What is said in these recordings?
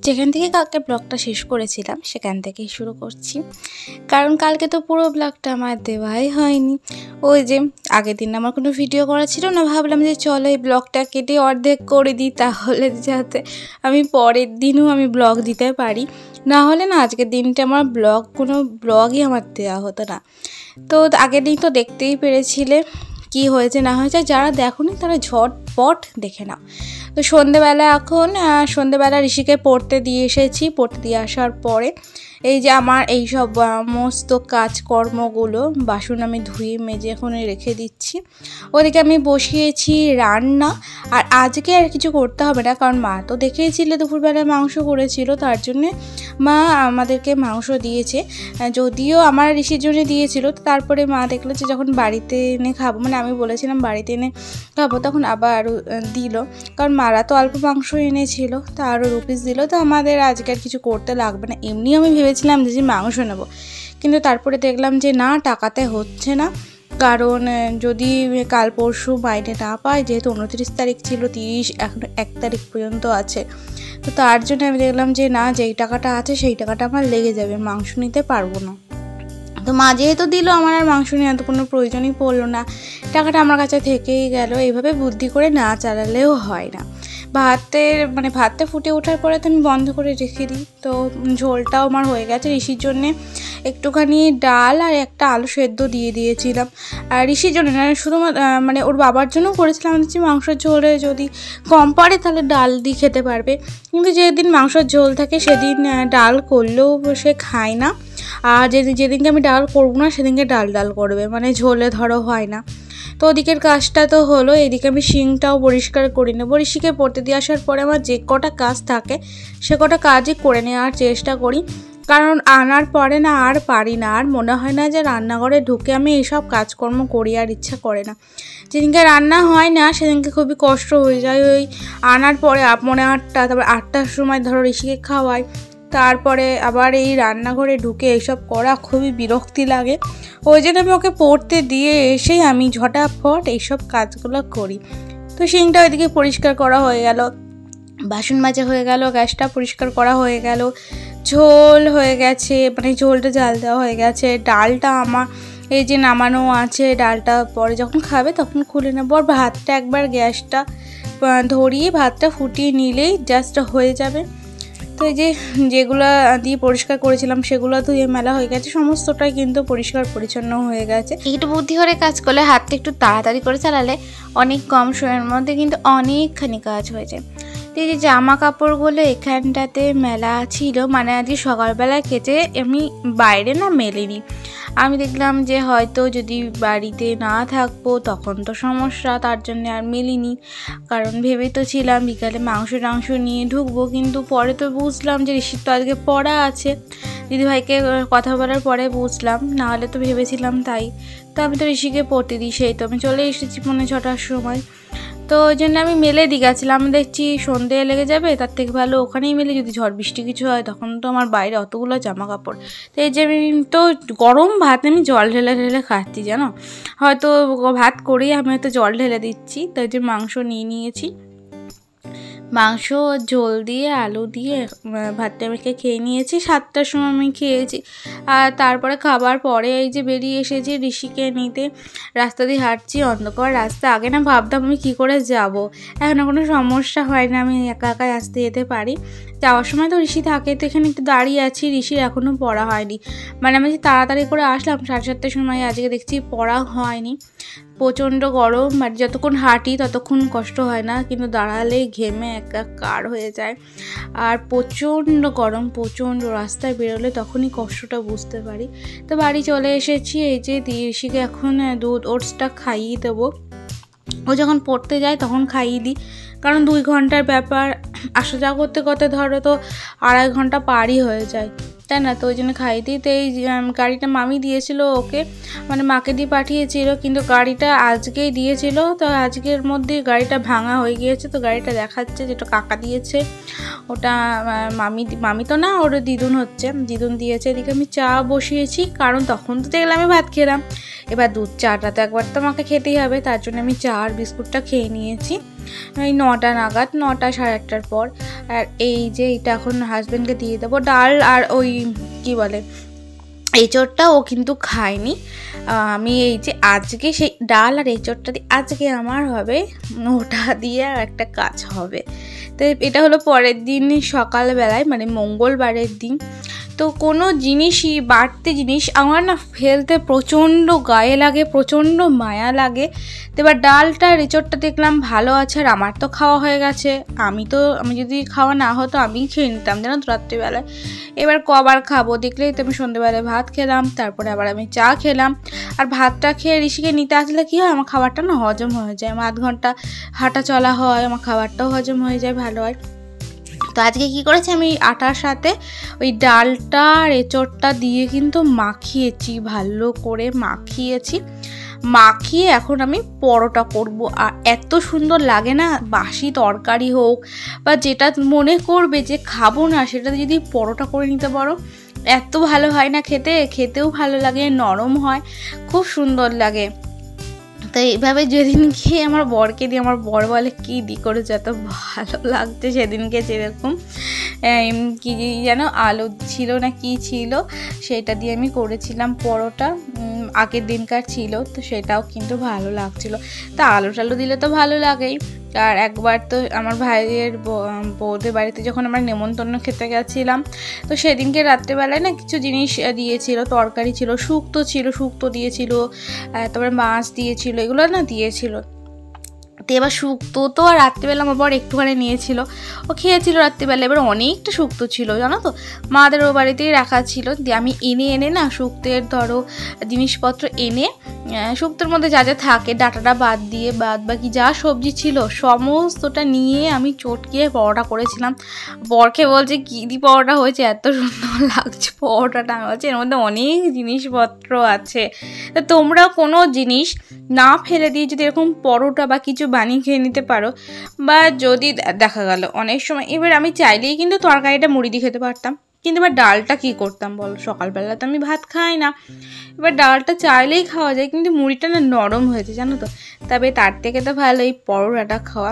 যেখান থেকে কালকে ব্লগটা শেষ করেছিলাম সেখান থেকেই শুরু করছি, কারণ কালকে তো পুরো ব্লগটা আমার দেওয়াই হয়নি। ওই যে আগের দিন আমার কোনো ভিডিও করা ছিল না, ভাবলাম যে চলো এই ব্লগটা কেটে অর্ধেক করে দিই, তাহলে যাতে আমি পরের দিনও আমি ব্লগ দিতে পারি। না হলে না আজকের দিনটা আমার কোনো ব্লগই আমার দেওয়া হতো না। তো আগের দিন তো দেখতেই পেরেছিলে কি হয়েছে না হয়েছে, যারা দেখোনি তারা ঝটপট দেখে নাও। তো সন্ধেবেলা ঋষিকে পড়তে দিয়ে এসেছি। পড়তে দিয়ে আসার পরে এই যে আমার এই সব সমস্ত কাজকর্মগুলো, বাসন আমি ধুয়ে মেজে এখন রেখে দিচ্ছি। ওদিকে আমি বসিয়েছি রান্না। আর আজকে আর কিছু করতে হবে না, কারণ মা তো দেখেইছিলে দুপুরবেলায় মাংস করেছিল, তার জন্যে মা আমাদেরকে মাংস দিয়েছে। যদিও আমার ঋষির জন্য দিয়েছিল, তারপরে মা দেখলো যে যখন বাড়িতে এনে খাবো, মানে আমি বলেছিলাম বাড়িতে এনে খাবো, তখন আবার আরও দিল, কারণ মারা তো অল্প মাংস এনেছিল, তা আরও রুপিস দিল। তো আমাদের আজকে আর কিছু করতে লাগবে না। এমনি আমি ভেবেছিলাম যে মাংস নেব, কিন্তু তারপরে দেখলাম যে না, টাকাতে হচ্ছে না। কারণ যদি কাল পরশু মাইনে না পাই, যেহেতু 29 তারিখ ছিল, 30 এখন 1 তারিখ পর্যন্ত আছে, তো তার জন্য আমি দেখলাম যে না, যেই টাকাটা আছে সেই টাকাটা আমার লেগে যাবে, মাংস নিতে পারবো না। তো মা যেহেতু দিল, আমার আর মাংস নিয়ে এত কোনো প্রয়োজনই পড়লো না, টাকাটা আমার কাছে থেকেই গেল। এইভাবে বুদ্ধি করে না চালালেও হয় না। ভাতটা ফুটে ওঠার পরে তো আমি বন্ধ করে রেখে দিই। তো ঝোলটাও আমার হয়ে গেছে। ঋষির জন্যে একটুখানি ডাল আর একটা আলু সেদ্ধ দিয়ে দিয়েছিলাম। আর ঋষির জন্য না, শুধুমাত্র মানে ওর বাবার জন্য করেছিলাম। দেখছি মাংসের ঝোলে যদি কম পড়ে তাহলে ডাল দিয়ে খেতে পারবে, কিন্তু যেদিন মাংসের ঝোল থাকে সেদিন ডাল করলেও সে খায় না। আর যেদিনকে আমি ডাল করবো না সেদিনকে ডাল করবে, মানে ঝোলে ধরো হয় না। তো ওদিকের কাজটা তো হলো, এদিকে আমি শিংটাও পরিষ্কার করে নেবো। ঋষিকে পড়তে দিয়ে আসার পরে আমার যে কটা কাজ থাকে সে কটা কাজই করে নেওয়ার চেষ্টা করি, কারণ আনার পরে না আর পারি না। আর মনে হয় না যে রান্নাঘরে ঢুকে আমি এইসব কাজকর্ম করি, আর ইচ্ছা করে না। যেদিনকে রান্না হয় না সেদিনকে খুবই কষ্ট হয়ে যায়। ওই আনার পরে 8:30, তারপর 8টার সময় ধরো ঋষিকে খাওয়াই, তারপরে আবার এই রান্নাঘরে ঢুকে এইসব করা খুবই বিরক্তি লাগে। ওই জন্য আমি ওকে পড়তে দিয়ে এসেই আমি ঝটাফট এইসব কাজগুলো করি। তো শিংটা ওইদিকে পরিষ্কার করা হয়ে গেল, বাসন মাজা হয়ে গেল, গ্যাসটা পরিষ্কার করা হয়ে গেল, ঝোল হয়ে গেছে, মানে ঝোলটা জাল দেওয়া হয়ে গেছে। ডালটা আমার এই যে নামানো আছে, ডালটা পরে যখন খাবে তখন খুলে নেবো। আর ভাতটা একবার গ্যাসটা ধরিয়ে ভাতটা ফুটিয়ে নিলেই জাস্ট হয়ে যাবে। তো এই যেগুলো দিয়ে পরিষ্কার করেছিলাম সেগুলো ধুয়ে মেলা হয়ে গেছে, সমস্তটাই কিন্তু পরিষ্কার পরিচ্ছন্ন হয়ে গেছে। একটু বুদ্ধি করে কাজ করলে, হাতটা একটু তাড়াতাড়ি করে চালালে অনেক কম সময়ের মধ্যে কিন্তু অনেকখানি কাজ হয়ে যায়। তো এই যে জামা কাপড়গুলো এখানটাতে মেলা ছিল, মানে আজকে সকালবেলা কেচে আমি বাইরে না মেলিনি। আমি দেখলাম যে হয়তো যদি বাড়িতে না থাকবো তখন তো সমস্যা, তার জন্য আর মেলিনি। কারণ ভেবে তো ছিলাম বিকালে মাংস নিয়ে ঢুকবো, কিন্তু পরে তো বুঝলাম যে ঋষির তো আজকে পড়া আছে। দিদিভাইকে কথা বলার পরে বুঝলাম, নাহলে তো ভেবেছিলাম তাই। তো আমি তো ঋষিকে পড়তে দিই, সেই তো আমি চলে এসেছি 6:45 সময়। তো ওই জন্য আমি মেলে দিয়ে গেছিলাম, দেখছি সন্ধে লেগে যাবে, তার থেকে ভালো ওখানেই মেলে, যদি ঝড় বৃষ্টি কিছু হয় তখন তো আমার বাইরে অতগুলো জামা কাপড়। তো এই যে আমি তো গরম ভাত আমি জল ঢেলে খাচ্ছি, জানো, হয়তো ভাত করেই আমি হয়তো জল ঢেলে দিচ্ছি। তো এই যে মাংস নিয়ে নিয়েছি, মাংস ঝোল দিয়ে আলু দিয়ে ভাতটা মেখে খেয়ে নিয়েছি। 7টার সময় আমি খেয়েছি। আর তারপরে খাবার পরে এই যে বেরিয়ে এসেছি ঋষিকে নিতে। রাস্তা দিয়ে হাঁটছি, অন্ধকার রাস্তা। আগে না ভাবতাম আমি কী করে যাব, এখন কোনো সমস্যা হয় না, আমি একা একাই আসতে যেতে পারি। যাওয়ার সময় তো ঋষি থাকে, তো এখানে একটু দাঁড়িয়ে আছি। ঋষির এখনও পড়া হয়নি, মানে আমি তাড়াতাড়ি করে আসলাম 7:30টার সময়, আজকে দেখছি পড়া হয়নি। প্রচণ্ড গরম, মানে যতক্ষণ হাঁটি ততক্ষণ কষ্ট হয় না, কিন্তু দাঁড়ালে ঘেমে একাকার হয়ে যায়। আর প্রচণ্ড গরম, প্রচণ্ড রাস্তায় বেরোলে তখনই কষ্টটা বুঝতে পারি। তো বাড়ি চলে এসেছি। এই যে ঋষিকে এখন দুধ ওটসটা খাইয়ে দেবো। ও যখন পড়তে যায় তখন খাইয়ে দিই, কারণ 2 ঘন্টার ব্যাপার, আসা যাওয়া করতে করতে ধরো তো 2.5 ঘন্টা পারই হয়ে যায়, তাই না? তো ওই জন্য খাইয়ে দিই। তো এই গাড়িটা মামি দিয়েছিল ওকে, মানে মাকে দিয়ে পাঠিয়েছিল, কিন্তু গাড়িটা আজকেই দিয়েছিল। তো আজকের মধ্যে গাড়িটা ভাঙা হয়ে গিয়েছে। তো গাড়িটা দেখাচ্ছে যেটা কাকা দিয়েছে, ওটা মামি তো না, ওর দিদুন দিয়েছে। এদিকে আমি চা বসিয়েছি, কারণ তখন তো দেখলাম আমি ভাত খেলাম, এবার চাটা তো একবার তো আমাকে খেতেই হবে, তার জন্য আমি চা আর বিস্কুটটা খেয়ে নিয়েছি। এই 9টা নাগাদ, 9টা সাড়ে 8টার পর। আর এই যে এটা এখন হাজব্যান্ডকে দিয়ে দেবো ডাল আর ওই কি বলে এঁচোড়টা, ও কিন্তু খায়নি। আমি এই যে আজকে সেই ডাল আর এঁচোড়টা দিয়ে আজকে আমার হবে, ওটা দিয়ে আর একটা কাজ হবে। তো এটা হলো পরের দিন সকালবেলায়, মানে মঙ্গলবারের দিন। তো কোনো জিনিসই বাড়তি জিনিস আমার না ফেলতে প্রচণ্ড গায়ে লাগে, প্রচণ্ড মায়া লাগে। তো এবার ডালটা এঁচোড়টা দেখলাম ভালো আছে, আর আমার তো খাওয়া হয়ে গেছে। আমি যদি খাওয়া না হতো আমিই খেয়ে নিতাম জানো তো রাত্রিবেলায়। এবার কবার খাবো, দেখলেই তো আমি সন্ধ্যেবেলায় ভাত খেলাম, তারপরে আবার আমি চা খেলাম। আর ভাতটা খেয়ে ঋষিকে নিতে আসলে কী হয়, আমার খাবারটা না হজম হয়ে যায়। আমার 1/2 ঘন্টা হাঁটা চলা হয়, আমার খাবারটাও হজম হয়ে যায়, ভালো হয়। তো আজকে কী করেছি, আমি আটার সাথে ওই ডালটা আর এঁচোড়টা দিয়ে কিন্তু মাখিয়েছি, ভালো করে মাখিয়ে এখন আমি পরোটা করব। আর এত সুন্দর লাগে না, বাসি তরকারি হোক বা যেটা মনে করবে যে খাবো না, সেটা যদি পরোটা করে নিতে পারো, এত ভালো হয় না খেতেও ভালো লাগে, নরম হয়, খুব সুন্দর লাগে। তো এইভাবে যেদিনকে আমার বরকে দিই, আমার বর বলে কী দি করেছে, এত ভালো লাগছে। সেদিনকে যেরকম কি যেন আলু ছিল না কি ছিল, সেটা দিয়ে আমি করেছিলাম পরোটা, আগের দিনকার ছিল, তো সেটাও কিন্তু ভালো লাগছিলো। তা আলু টালু দিলে তো ভালো লাগেই। আর একবার তো আমার ভাইয়ের বউদের বাড়িতে যখন আমরা নেমন্তন্ন খেতে গেছিলাম, তো সেদিনকে রাত্রেবেলায় না কিছু জিনিস দিয়েছিল, তরকারি ছিল, শুক্তো দিয়েছিল, তারপরে মাছ দিয়েছিল, এগুলো না দিয়েছিল। তো এবার শুক্তো তো আর রাত্রিবেলা আমার বর একটুখানি নিয়েছিল, ও খেয়েছিল রাত্রিবেলা। এবার অনেকটা শুক্তো ছিল জানো তো, মাদের ও বাড়িতেই রাখা ছিল। দিয়ে আমি এনে না শুক্তের ধরো জিনিসপত্র এনে, শুক্তোর মধ্যে যা যা থাকে ডাটাটা বাদ দিয়ে বাদ বাকি যা সবজি ছিল সমস্তটা নিয়ে আমি চটকিয়ে পরোটা করেছিলাম। বরকে বলছে কী দি পরোটা হয়েছে, এত সুন্দর লাগছে পরোটাটা। আমি বলছি এর মধ্যে অনেক জিনিসপত্র আছে। তো তোমরাও কোনো জিনিস না ফেলে দিয়ে যদি এরকম পরোটা বা কিছু বানিয়ে খেয়ে নিতে পারো, বা যদি দেখা গেল অনেক সময়, এবার আমি চাইলেই কিন্তু তরকারিটা মুড়ি দিয়ে খেতে পারতাম, কিন্তু এবার ডালটা কী করতাম বলো, সকালবেলা তো আমি ভাত খাই না, এবার ডালটা চাইলেই খাওয়া যায়, কিন্তু মুড়িটা না নরম হয়েছে জানো তো। তবে তার থেকে তো ভালো এই পরোটাটা খাওয়া,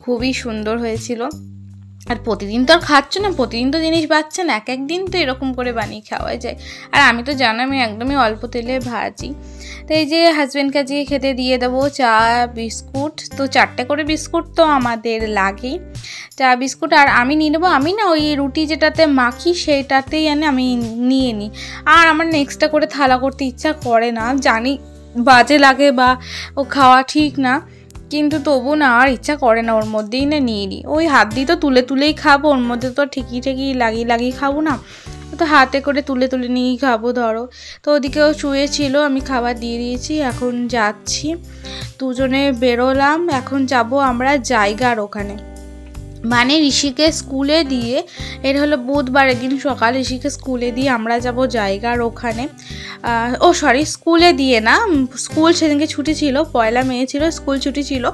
খুবই সুন্দর হয়েছিল। আর প্রতিদিন তো আর খাচ্ছ না, প্রতিদিন তো জিনিস পাচ্ছে না, এক দিন তো এরকম করে বানিয়ে খাওয়া যায়। আর আমি তো জানো আমি একদমই অল্প তেলে ভাজি। তো এই যে হাজব্যান্ডকে আজকে খেতে দিয়ে দেবো চা বিস্কুট, তো 4টে করে বিস্কুট তো আমাদের লাগেই, চা বিস্কুট। আর আমি নিয়ে নেবো, আমি না ওই রুটি যেটাতে মাখি সেইটাতেই আমি নিয়ে নিই। আর আমার এক্সট্রা করে থালা করতে ইচ্ছা করে না, জানি বাজে লাগে বা ও খাওয়া ঠিক না, কিন্তু তবু না আর ইচ্ছা করে না, ওর মধ্যেই না নিয়ে নিই। ওই হাত দিয়ে তো তুলেই খাবো, ওর মধ্যে তো ঠিকই লাগিয়ে খাবো না, তো হাতে করে তুলে নিয়েই খাবো ধরো। তো ওদিকেও শুয়েছিল, আমি খাবার দিয়ে দিয়েছি, এখন যাচ্ছি, দুজনে বেরোলাম। এখন যাব আমরা জায়গার ওখানে, মানে ঋষিকে স্কুলে দিয়ে, এটা হলো বুধবারের দিন সকাল, ঋষিকে স্কুলে দিয়ে আমরা যাব জায়গার ওখানে। স্কুলে দিয়ে না, স্কুল সেদিনকে ছুটি ছিল, 1 মে ছিল, স্কুল ছুটি ছিল,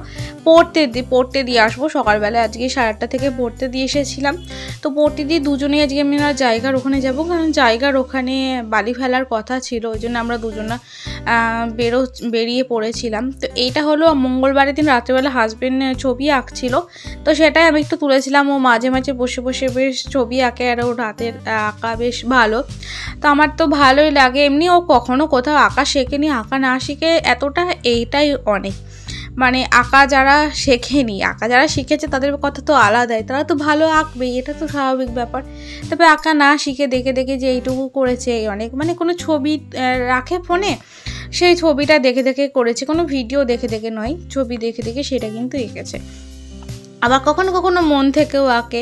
পড়তে দিয়ে আসবো সকালবেলা। আজকে 8:30 থেকে পড়তে দিয়ে এসেছিলাম, তো পড়তে দিয়ে দুজনেই আজকে আমরা জায়গার ওখানে যাব, কারণ জায়গার ওখানে বালি ফেলার কথা ছিল, ওই জন্য আমরা দুজনা বেরিয়ে পড়েছিলাম। তো এইটা হলো মঙ্গলবারের দিন রাত্রেবেলা হাজব্যান্ড ছবি আঁকছিল, তো সেটাই আমি একটু তুলেছিলাম। ও মাঝে বসে বেশ ছবি আঁকে, আর ওর হাতের আঁকা বেশ ভালো, তো আমার তো ভালোই লাগে। এমনি ও কখনো কোথাও আঁকা শেখেনি, আঁকা না শিখে এতটা, এইটাই অনেক। মানে আঁকা যারা শেখেনি, আঁকা যারা শিখেছে তাদের কথা তো আলাদাই, তারা তো ভালো আঁকবেই, এটা তো স্বাভাবিক ব্যাপার। তবে আঁকা না শিখে দেখে যে এইটুকু করেছে অনেক, মানে কোনো ছবি রাখে ফোনে, সেই ছবিটা দেখে করেছে, কোনো ভিডিও দেখে নয়, ছবি দেখে সেটা কিন্তু এঁকেছে। আবার কখনো মন থেকেও আঁকে,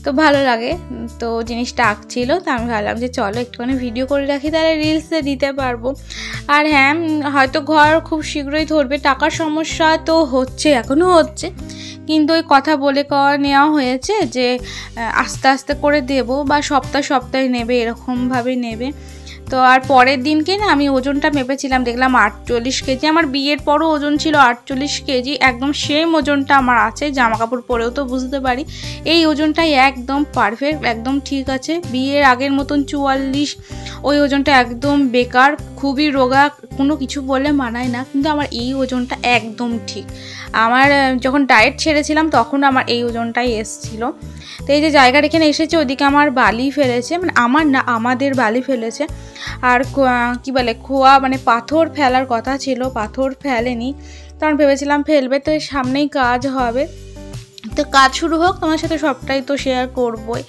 তো ভালো লাগে। তো জিনিসটা আঁকছিল, তো আমি ভাবলাম যে চলো একটুখানি ভিডিও করে রাখি, তাহলে রিলসে দিতে পারবো। আর হ্যাঁ, হয়তো ঘর খুব শীঘ্রই ধরবে, টাকার সমস্যা তো এখনও হচ্ছে, কিন্তু ওই কথা বলে নেওয়া হয়েছে যে আস্তে আস্তে করে দেব, বা সপ্তাহে নেবে, এরকমভাবে নেবে। তো আর পরের দিনকে না আমি ওজনটা মেপেছিলাম, দেখলাম 48 কেজি। আমার বিয়ের পরও ওজন ছিল 48 কেজি, একদম সেম ওজনটা আমার আছে। জামা কাপড় পরেও তো বুঝতে পারি এই ওজনটাই একদম পারফেক্ট, একদম ঠিক আছে। বিয়ের আগের মতন 44 ওই ওজনটা একদম বেকার, খুবই রোগা, কোনো কিছু বলে মানায় না। কিন্তু আমার এই ওজনটা একদম ঠিক। আমার যখন ডায়েট ছেড়েছিলাম তখন আমার এই ওজনটাই এসেছিলো। তো এই যে জায়গাটা এখানে এসেছে, ওদিকে আমার বালি ফেলেছে, মানে আমার না আমাদের বালি ফেলেছে। আর কি বলে খোয়া মানে পাথর ফেলার কথা ছিল, পাথর ফেলেনি, তখন ভেবেছিলাম ফেলবে। তো এর সামনেই কাজ হবে, তো কাজ শুরু হোক, তোমার সাথে সবটাই তো শেয়ার করবোই।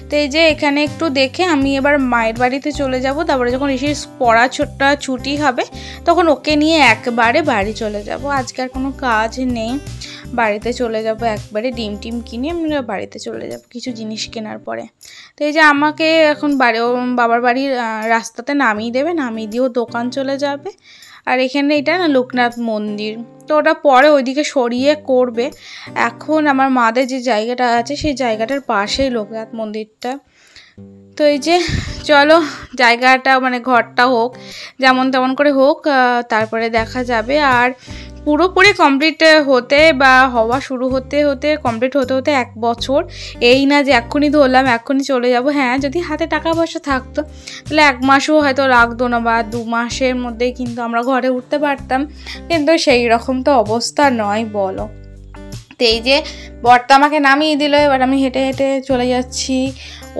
তো এই যে এখানে একটু দেখে আমি এবার মায়ের বাড়িতে চলে যাব। তারপরে যখন ঋষির পড়া ছুটি হবে তখন ওকে নিয়ে একবারে বাড়ি চলে যাব। আজকে আর কোনো কাজ নেই, বাড়িতে চলে যাব একবারে। ডিম টিম কিনে আমরা বাড়িতে চলে যাব কিছু জিনিস কেনার পরে। তো এই যে আমাকে এখন বাবার বাড়ির রাস্তাতে নামিয়ে দেবে, নামিয়ে দিয়েও দোকান চলে যাবে। আর এখানে এটা না লোকনাথ মন্দির, তো ওটা পরে ওইদিকে সরিয়ে করবে। এখন আমার মাদের যে জায়গাটা আছে সেই জায়গাটার পাশেই লোকনাথ মন্দিরটা। তো এই যে চলো জায়গাটা মানে ঘরটা হোক, যেমন তেমন করে হোক, তারপরে দেখা যাবে। আর পুরোপুরি কমপ্লিট হতে বা হওয়া শুরু হতে হতে কমপ্লিট হতে হতে 1 বছর। এই না যে এক্ষুনি ধরলাম এক্ষুনি চলে যাব। হ্যাঁ, যদি হাতে টাকা পয়সা থাকতো তাহলে 1 মাসও হয়তো লাগতো না, বা 2 মাসের মধ্যেই কিন্তু আমরা ঘরে উঠতে পারতাম। কিন্তু সেই রকম তো অবস্থা নয় বলো। তো এই যে বরটা আমাকে নামিয়ে দিল, এবার আমি হেঁটে হেঁটে চলে যাচ্ছি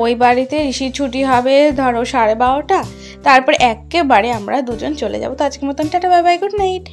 ওই বাড়িতে। ঋষির ছুটি হবে ধরো 12:30, তারপর একেবারে আমরা দুজন চলে যাব। তো আজকের মতন tata, bye bye, good night.